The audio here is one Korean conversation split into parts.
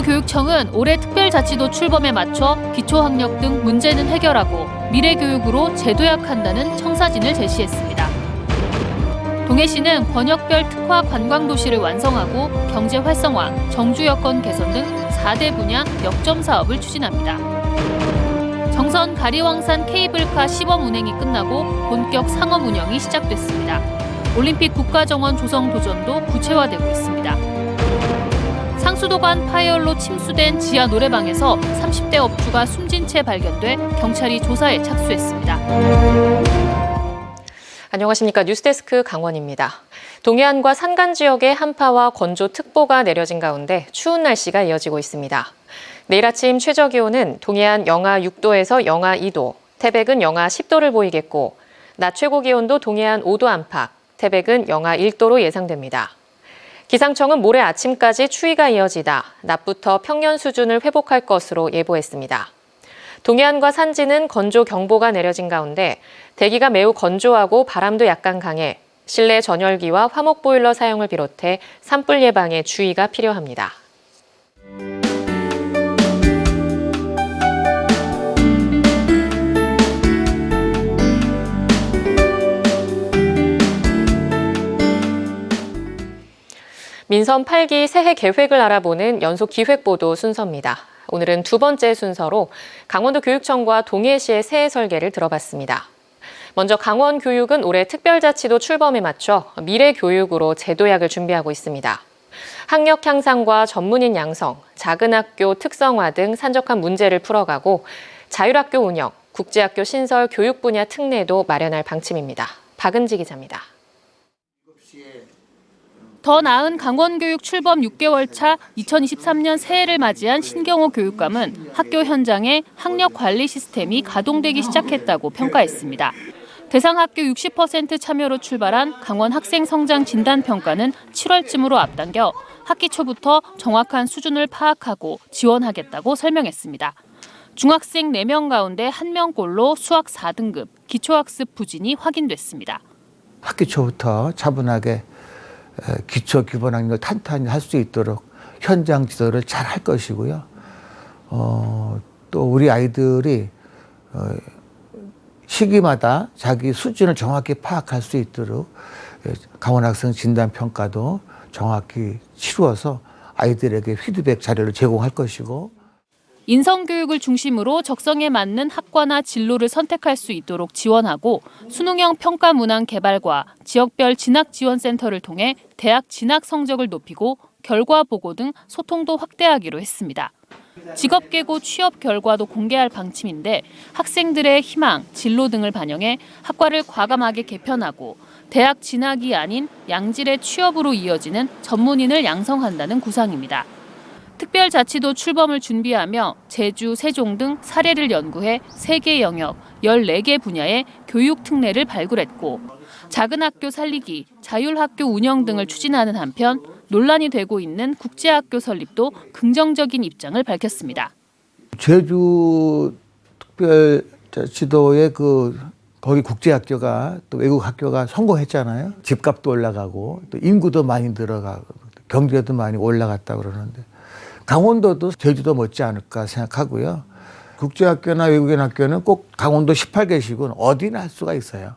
강원교육청은 올해 특별자치도 출범에 맞춰 기초학력 등 문제는 해결하고 미래교육으로 재도약한다는 청사진을 제시했습니다. 동해시는 권역별 특화 관광도시를 완성하고 경제 활성화, 정주 여건 개선 등 4대 분야 역점 사업을 추진합니다. 정선 가리왕산 케이블카 시범 운행이 끝나고 본격 상업 운영이 시작됐습니다. 올림픽 국가정원 조성 도전도 구체화되고 있습니다. 상수도관 파이어로 침수된 지하 노래방에서 30대 업주가 숨진 채 발견돼 경찰이 조사에 착수했습니다. 안녕하십니까. 뉴스데스크 강원입니다. 동해안과 산간 지역에 한파와 건조특보가 내려진 가운데 추운 날씨가 이어지고 있습니다. 내일 아침 최저기온은 동해안 영하 6도에서 영하 2도, 태백은 영하 10도를 보이겠고 낮 최고 기온도 동해안 5도 안팎, 태백은 영하 1도로 예상됩니다. 기상청은 모레 아침까지 추위가 이어지다 낮부터 평년 수준을 회복할 것으로 예보했습니다. 동해안과 산지는 건조경보가 내려진 가운데 대기가 매우 건조하고 바람도 약간 강해 실내 전열기와 화목보일러 사용을 비롯해 산불 예방에 주의가 필요합니다. 민선 8기 새해 계획을 알아보는 연속 기획보도 순서입니다. 오늘은 두 번째 순서로 강원도 교육청과 동해시의 새해 설계를 들어봤습니다. 먼저 강원교육은 올해 특별자치도 출범에 맞춰 미래교육으로 재도약을 준비하고 있습니다. 학력 향상과 전문인 양성, 작은 학교 특성화 등 산적한 문제를 풀어가고 자율학교 운영, 국제학교 신설 교육 분야 특례도 마련할 방침입니다. 박은지 기자입니다. 더 나은 강원교육 출범 6개월 차 2023년 새해를 맞이한 신경호 교육감은 학교 현장에 학력 관리 시스템이 가동되기 시작했다고 평가했습니다. 대상 학교 60% 참여로 출발한 강원 학생 성장 진단 평가는 7월쯤으로 앞당겨 학기 초부터 정확한 수준을 파악하고 지원하겠다고 설명했습니다. 중학생 4명 가운데 1명꼴로 수학 4등급, 기초학습 부진이 확인됐습니다. 학기 초부터 차분하게 기초 기본 학력을 탄탄히 할 수 있도록 현장 지도를 잘 할 것이고요. 또 우리 아이들이 시기마다 자기 수준을 정확히 파악할 수 있도록 강원학생 진단평가도 정확히 치루어서 아이들에게 피드백 자료를 제공할 것이고 인성교육을 중심으로 적성에 맞는 학과나 진로를 선택할 수 있도록 지원하고 수능형 평가 문항 개발과 지역별 진학지원센터를 통해 대학 진학 성적을 높이고 결과 보고 등 소통도 확대하기로 했습니다. 직업계고 취업 결과도 공개할 방침인데 학생들의 희망, 진로 등을 반영해 학과를 과감하게 개편하고 대학 진학이 아닌 양질의 취업으로 이어지는 전문인을 양성한다는 구상입니다. 특별자치도 출범을 준비하며 제주, 세종 등 사례를 연구해 3개 영역, 14개 분야의 교육 특례를 발굴했고 작은 학교 살리기, 자율학교 운영 등을 추진하는 한편 논란이 되고 있는 국제학교 설립도 긍정적인 입장을 밝혔습니다. 제주 특별자치도의 거기 국제학교가 또 외국 학교가 성공했잖아요. 집값도 올라가고 또 인구도 많이 늘어가고 경제도 많이 올라갔다 그러는데 강원도도 제주도 못지 않을까 생각하고요. 국제학교나 외국인 학교는 꼭 강원도 18개씩은 어디나 할 수가 있어요.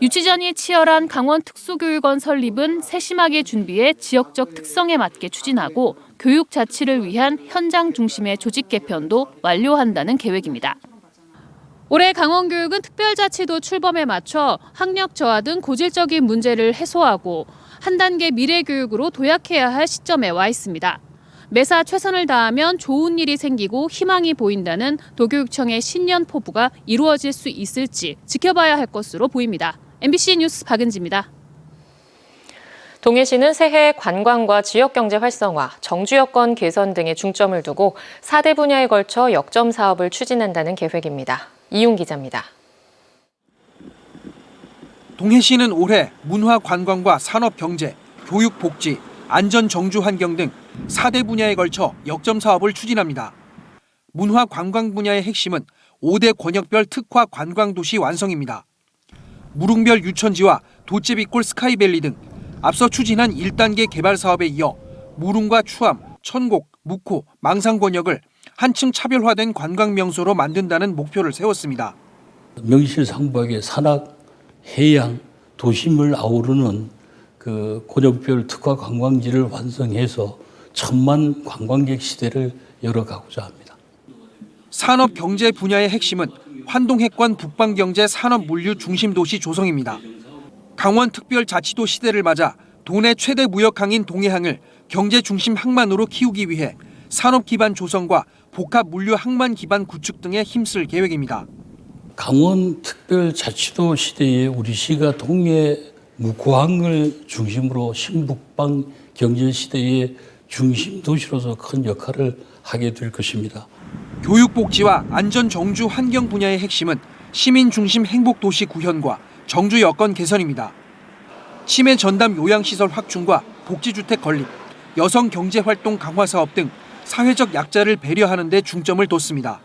유치전이 치열한 강원 특수교육원 설립은 세심하게 준비해 지역적 특성에 맞게 추진하고 교육 자치를 위한 현장 중심의 조직 개편도 완료한다는 계획입니다. 올해 강원교육은 특별자치도 출범에 맞춰 학력 저하 등 고질적인 문제를 해소하고 한 단계 미래교육으로 도약해야 할 시점에 와 있습니다. 매사 최선을 다하면 좋은 일이 생기고 희망이 보인다는 도교육청의 신년 포부가 이루어질 수 있을지 지켜봐야 할 것으로 보입니다. MBC 뉴스 박은지입니다. 동해시는 새해 관광과 지역경제 활성화, 정주 여건 개선 등에 중점을 두고 4대 분야에 걸쳐 역점 사업을 추진한다는 계획입니다. 이윤 기자입니다. 동해시는 올해 문화 관광과 산업 경제, 교육 복지, 안전 정주 환경 등 4대 분야에 걸쳐 역점 사업을 추진합니다. 문화 관광 분야의 핵심은 5대 권역별 특화 관광도시 완성입니다. 무릉별 유천지와 도제비골 스카이밸리 등 앞서 추진한 1단계 개발 사업에 이어 무릉과 추암, 천곡, 묵호, 망상권역을 한층 차별화된 관광 명소로 만든다는 목표를 세웠습니다. 명실상부하게 산악, 해양, 도심을 아우르는 그 권역별 특화 관광지를 완성해서 1000만 관광객 시대를 열어가고자 합니다. 산업 경제 분야의 핵심은 환동해권 북방경제 산업물류 중심도시 조성입니다. 강원특별자치도 시대를 맞아 도내 최대 무역항인 동해항을 경제 중심 항만으로 키우기 위해 산업 기반 조성과 복합 물류 항만 기반 구축 등에 힘쓸 계획입니다. 강원특별자치도 시대에 우리 시가 동해 묵호항을 중심으로 신북방 경제시대의 중심 도시로서 큰 역할을 하게 될 것입니다. 교육복지와 안전정주 환경 분야의 핵심은 시민 중심 행복도시 구현과 정주 여건 개선입니다. 치매 전담 요양시설 확충과 복지주택 건립, 여성 경제활동 강화 사업 등 사회적 약자를 배려하는 데 중점을 뒀습니다.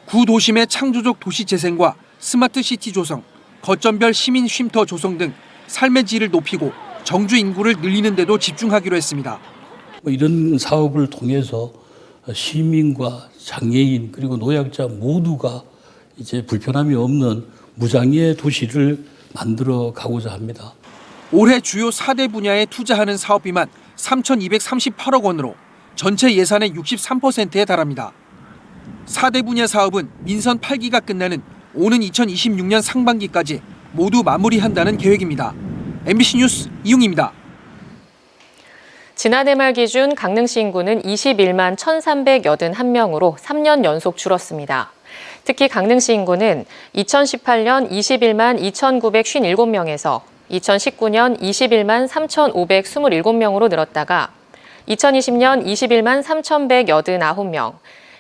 구도심의 창조적 도시 재생과 스마트시티 조성, 거점별 시민 쉼터 조성 등 삶의 질을 높이고 정주 인구를 늘리는 데도 집중하기로 했습니다. 이런 사업을 통해서 시민과 장애인 그리고 노약자 모두가 이제 불편함이 없는 무장애 도시를 만들어 가고자 합니다. 올해 주요 4대 분야에 투자하는 사업비만 3,238억 원으로 전체 예산의 63%에 달합니다. 4대 분야 사업은 민선 8기가 끝나는 오는 2026년 상반기까지 모두 마무리한다는 계획입니다. MBC 뉴스 이웅입니다. 지난해 말 기준 강릉시 인구는 21만 1,381명으로 3년 연속 줄었습니다. 특히 강릉시 인구는 2018년 21만 2,957명에서 2019년 21만 3,527명으로 늘었다가 2020년 21만 3,189명,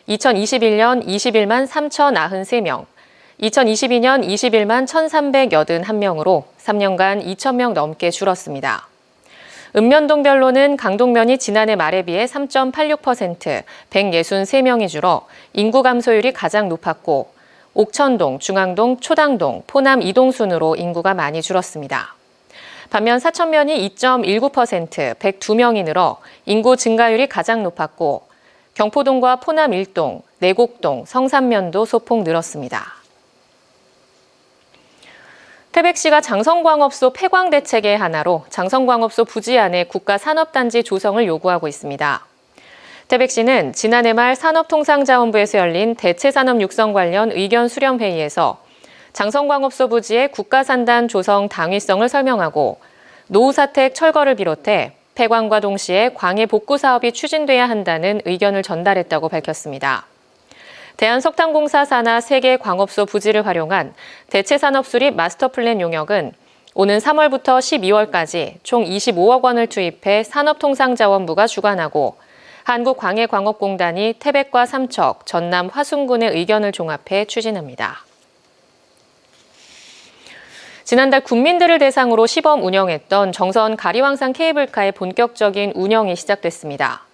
2021년 21만 3,093명, 2022년 21만 1,381명으로 3년간 2,000명 넘게 줄었습니다. 읍면동별로는 강동면이 지난해 말에 비해 3.86%, 163명이 줄어 인구 감소율이 가장 높았고 옥천동, 중앙동, 초당동, 포남 2동 순으로 인구가 많이 줄었습니다. 반면 사천면이 2.19%, 102명이 늘어 인구 증가율이 가장 높았고 경포동과 포남 1동, 내곡동, 성산면도 소폭 늘었습니다. 태백시가 장성광업소 폐광 대책의 하나로 장성광업소 부지 안에 국가산업단지 조성을 요구하고 있습니다. 태백시는 지난해 말 산업통상자원부에서 열린 대체산업 육성 관련 의견 수렴 회의에서 장성광업소 부지의 국가산단 조성 당위성을 설명하고 노후사택 철거를 비롯해 폐광과 동시에 광해 복구 사업이 추진돼야 한다는 의견을 전달했다고 밝혔습니다. 대한석탄공사 산하 3개 광업소 부지를 활용한 대체산업 수립 마스터플랜 용역은 오는 3월부터 12월까지 총 25억 원을 투입해 산업통상자원부가 주관하고 한국광해광업공단이 태백과 삼척, 전남 화순군의 의견을 종합해 추진합니다. 지난달 국민들을 대상으로 시범 운영했던 정선 가리왕산 케이블카의 본격적인 운영이 시작됐습니다.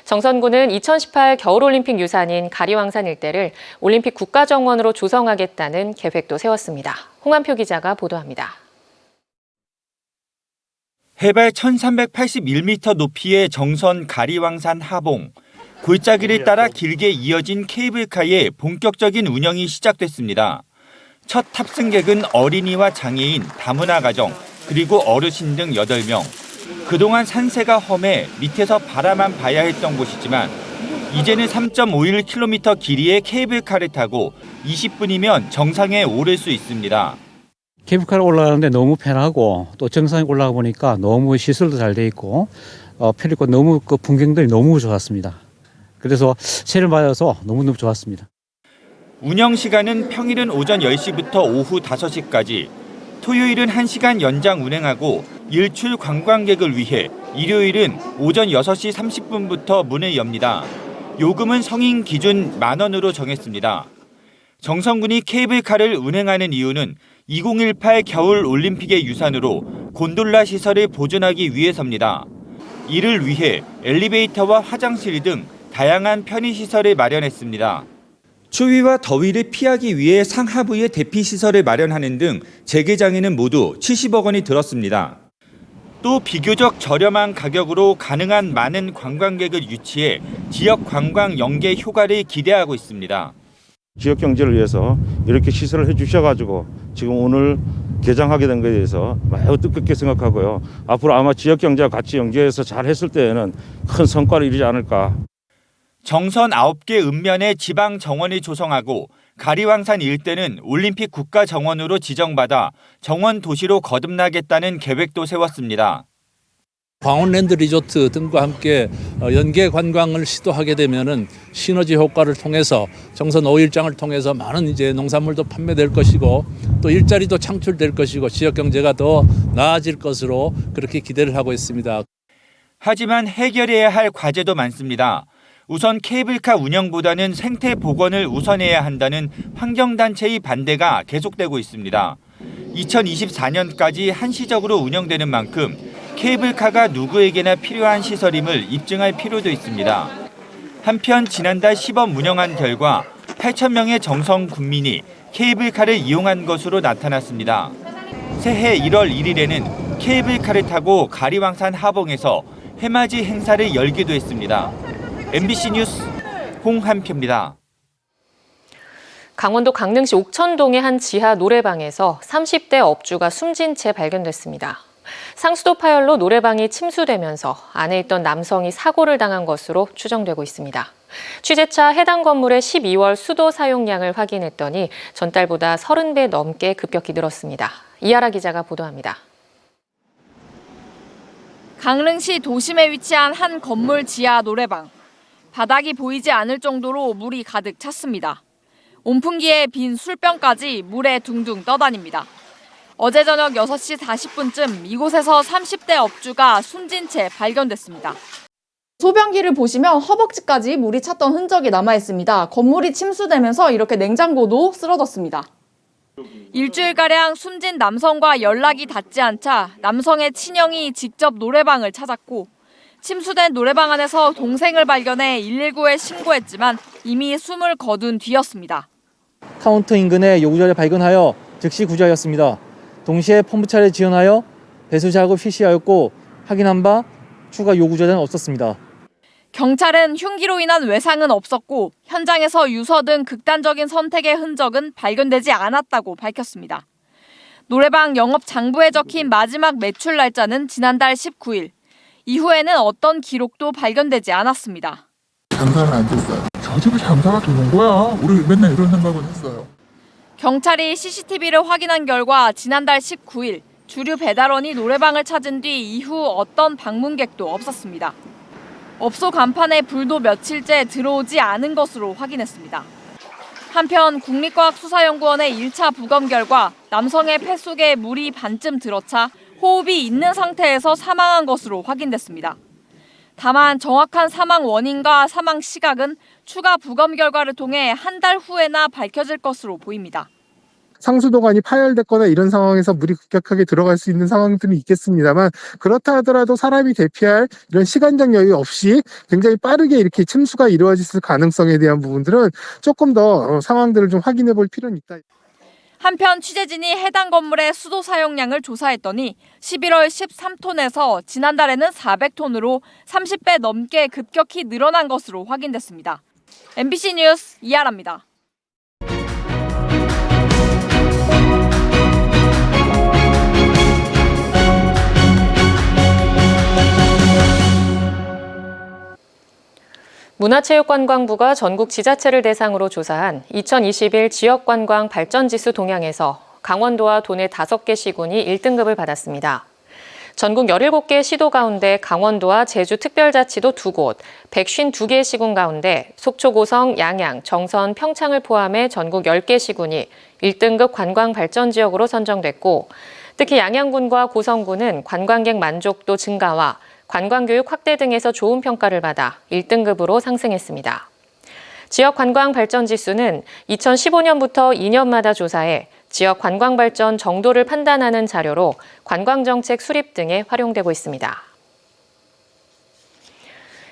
정선군은 2018 겨울올림픽 유산인 가리왕산 일대를 올림픽 국가정원으로 조성하겠다는 계획도 세웠습니다. 홍한표 기자가 보도합니다. 해발 1381m 높이의 정선 가리왕산 하봉, 골짜기를 따라 길게 이어진 케이블카의 본격적인 운영이 시작됐습니다. 첫 탑승객은 어린이와 장애인, 다문화 가정, 그리고 어르신 등 8명. 그동안 산세가 험해 밑에서 바라만 봐야 했던 곳이지만 이제는 3.51km 길이의 케이블카를 타고 20분이면 정상에 오를 수 있습니다. 케이블카를 올라가는데 너무 편하고 또 정상에 올라가 보니까 너무 시설도 잘 돼 있고 편리고 너무 그 풍경들이 너무 좋았습니다. 그래서 새를 맞아서 너무너무 좋았습니다. 운영 시간은 평일은 오전 10시부터 오후 5시까지, 토요일은 1시간 연장 운행하고 일출 관광객을 위해 일요일은 오전 6시 30분부터 문을 엽니다. 요금은 성인 기준 10,000원으로 정했습니다. 정선군이 케이블카를 운행하는 이유는 2018 겨울 올림픽의 유산으로 곤돌라 시설을 보존하기 위해서입니다. 이를 위해 엘리베이터와 화장실 등 다양한 편의시설을 마련했습니다. 추위와 더위를 피하기 위해 상하부에 대피시설을 마련하는 등 재개장에는 모두 70억 원이 들었습니다. 또 비교적 저렴한 가격으로 가능한 많은 관광객을 유치해 지역 관광 연계 효과를 기대하고 있습니다. 지역 경제를 위해서 이렇게 시설을 해주셔가지고 지금 오늘 개장하게 된 것에 대해서 매우 뜻깊게 생각하고요. 앞으로 아마 지역 경제와 같이 연계해서 잘 했을 때에는 큰 성과를 이루지 않을까. 정선 9개 읍면에 지방 정원을 조성하고 가리왕산 일대는 올림픽 국가 정원으로 지정받아 정원 도시로 거듭나겠다는 계획도 세웠습니다. 광원랜드 리조트 등과 함께 연계 관광을 시도하게 되면은 시너지 효과를 통해서 정선 5일장을 통해서 많은 이제 농산물도 판매될 것이고 또 일자리도 창출될 것이고 지역 경제가 더 나아질 것으로 그렇게 기대를 하고 있습니다. 하지만 해결해야 할 과제도 많습니다. 우선 케이블카 운영보다는 생태 복원을 우선해야 한다는 환경단체의 반대가 계속되고 있습니다. 2024년까지 한시적으로 운영되는 만큼 케이블카가 누구에게나 필요한 시설임을 입증할 필요도 있습니다. 한편 지난달 시범 운영한 결과 8,000명의 정성 군민이 케이블카를 이용한 것으로 나타났습니다. 새해 1월 1일에는 케이블카를 타고 가리왕산 하봉에서 해맞이 행사를 열기도 했습니다. MBC 뉴스 홍한표입니다. 강원도 강릉시 옥천동의 한 지하 노래방에서 30대 업주가 숨진 채 발견됐습니다. 상수도 파열로 노래방이 침수되면서 안에 있던 남성이 사고를 당한 것으로 추정되고 있습니다. 취재차 해당 건물의 12월 수도 사용량을 확인했더니 전달보다 30배 넘게 급격히 늘었습니다. 이하라 기자가 보도합니다. 강릉시 도심에 위치한 한 건물 지하 노래방. 바닥이 보이지 않을 정도로 물이 가득 찼습니다. 온풍기에 빈 술병까지 물에 둥둥 떠다닙니다. 어제 저녁 6시 40분쯤 이곳에서 30대 업주가 숨진 채 발견됐습니다. 소변기를 보시면 허벅지까지 물이 찼던 흔적이 남아 있습니다. 건물이 침수되면서 이렇게 냉장고도 쓰러졌습니다. 일주일가량 숨진 남성과 연락이 닿지 않자 남성의 친형이 직접 노래방을 찾았고 침수된 노래방 안에서 동생을 발견해 119에 신고했지만 이미 숨을 거둔 뒤였습니다. 카운터 인근에 요구자를 발견하여 즉시 구조하였습니다. 동시에 펌프차를 지원하여 배수 작업 실시하였고 확인한 바 추가 요구자는 없었습니다. 경찰은 흉기로 인한 외상은 없었고 현장에서 유서 등 극단적인 선택의 흔적은 발견되지 않았다고 밝혔습니다. 노래방 영업 장부에 적힌 마지막 매출 날짜는 지난달 19일. 이후에는 어떤 기록도 발견되지 않았습니다. 장사는 안 됐어요. 저 집에 장사가 되는 거야. 우리 맨날 이런 생각은 했어요. 경찰이 CCTV를 확인한 결과 지난달 19일 주류 배달원이 노래방을 찾은 뒤 이후 어떤 방문객도 없었습니다. 업소 간판에 불도 며칠째 들어오지 않은 것으로 확인했습니다. 한편 국립과학수사연구원의 1차 부검 결과 남성의 폐 속에 물이 반쯤 들어차 호흡이 있는 상태에서 사망한 것으로 확인됐습니다. 다만 정확한 사망 원인과 사망 시각은 추가 부검 결과를 통해 한 달 후에나 밝혀질 것으로 보입니다. 상수도관이 파열됐거나 이런 상황에서 물이 급격하게 들어갈 수 있는 상황들은 있겠습니다만 그렇다 하더라도 사람이 대피할 이런 시간적 여유 없이 굉장히 빠르게 이렇게 침수가 이루어질 가능성에 대한 부분들은 조금 더 상황들을 좀 확인해 볼 필요는 있다. 한편 취재진이 해당 건물의 수도 사용량을 조사했더니 11월 13톤에서 지난달에는 400톤으로 30배 넘게 급격히 늘어난 것으로 확인됐습니다. MBC 뉴스 이하라입니다. 문화체육관광부가 전국 지자체를 대상으로 조사한 2021 지역관광 발전지수 동향에서 강원도와 도내 5개 시군이 1등급을 받았습니다. 전국 17개 시도 가운데 강원도와 제주특별자치도 2곳, 152개 시군 가운데 속초, 고성, 양양, 정선, 평창을 포함해 전국 10개 시군이 1등급 관광발전지역으로 선정됐고 특히 양양군과 고성군은 관광객 만족도 증가와 관광교육 확대 등에서 좋은 평가를 받아 1등급으로 상승했습니다. 지역 관광 발전 지수는 2015년부터 2년마다 조사해 지역 관광 발전 정도를 판단하는 자료로 관광정책 수립 등에 활용되고 있습니다.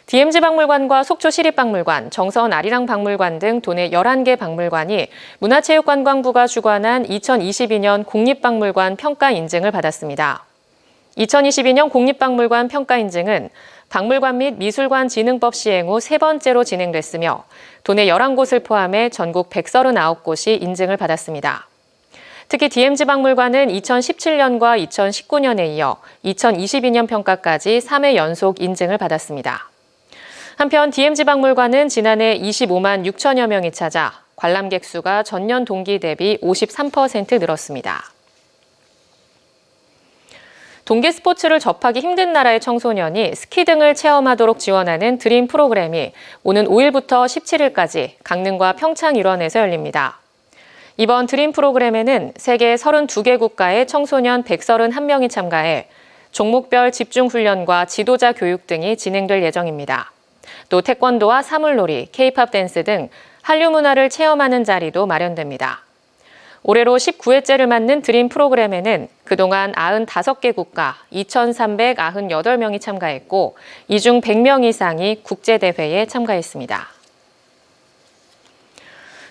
DMZ 박물관과 속초 시립박물관, 정선 아리랑 박물관 등 도내 11개 박물관이 문화체육관광부가 주관한 2022년 국립박물관 평가 인증을 받았습니다. 2022년 국립박물관 평가 인증은 박물관 및 미술관 진흥법 시행 후 세 번째로 진행됐으며 도내 11곳을 포함해 전국 139곳이 인증을 받았습니다. 특히 DMZ 박물관은 2017년과 2019년에 이어 2022년 평가까지 3회 연속 인증을 받았습니다. 한편 DMZ 박물관은 지난해 25만 6천여 명이 찾아 관람객 수가 전년 동기 대비 53% 늘었습니다. 동계 스포츠를 접하기 힘든 나라의 청소년이 스키 등을 체험하도록 지원하는 드림 프로그램이 오는 5일부터 17일까지 강릉과 평창 일원에서 열립니다. 이번 드림 프로그램에는 세계 32개 국가의 청소년 131명이 참가해 종목별 집중훈련과 지도자 교육 등이 진행될 예정입니다. 또 태권도와 사물놀이, K-팝 댄스 등 한류 문화를 체험하는 자리도 마련됩니다. 올해로 19회째를 맞는 드림 프로그램에는 그동안 95개 국가 2,398명이 참가했고 이 중 100명 이상이 국제대회에 참가했습니다.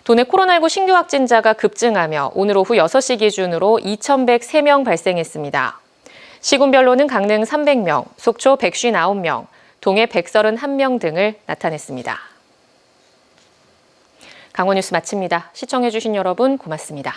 도내 코로나19 신규 확진자가 급증하며 오늘 오후 6시 기준으로 2,103명 발생했습니다. 시군별로는 강릉 300명, 속초 159명, 동해 131명 등을 나타냈습니다. 강원뉴스 마칩니다. 시청해주신 여러분 고맙습니다.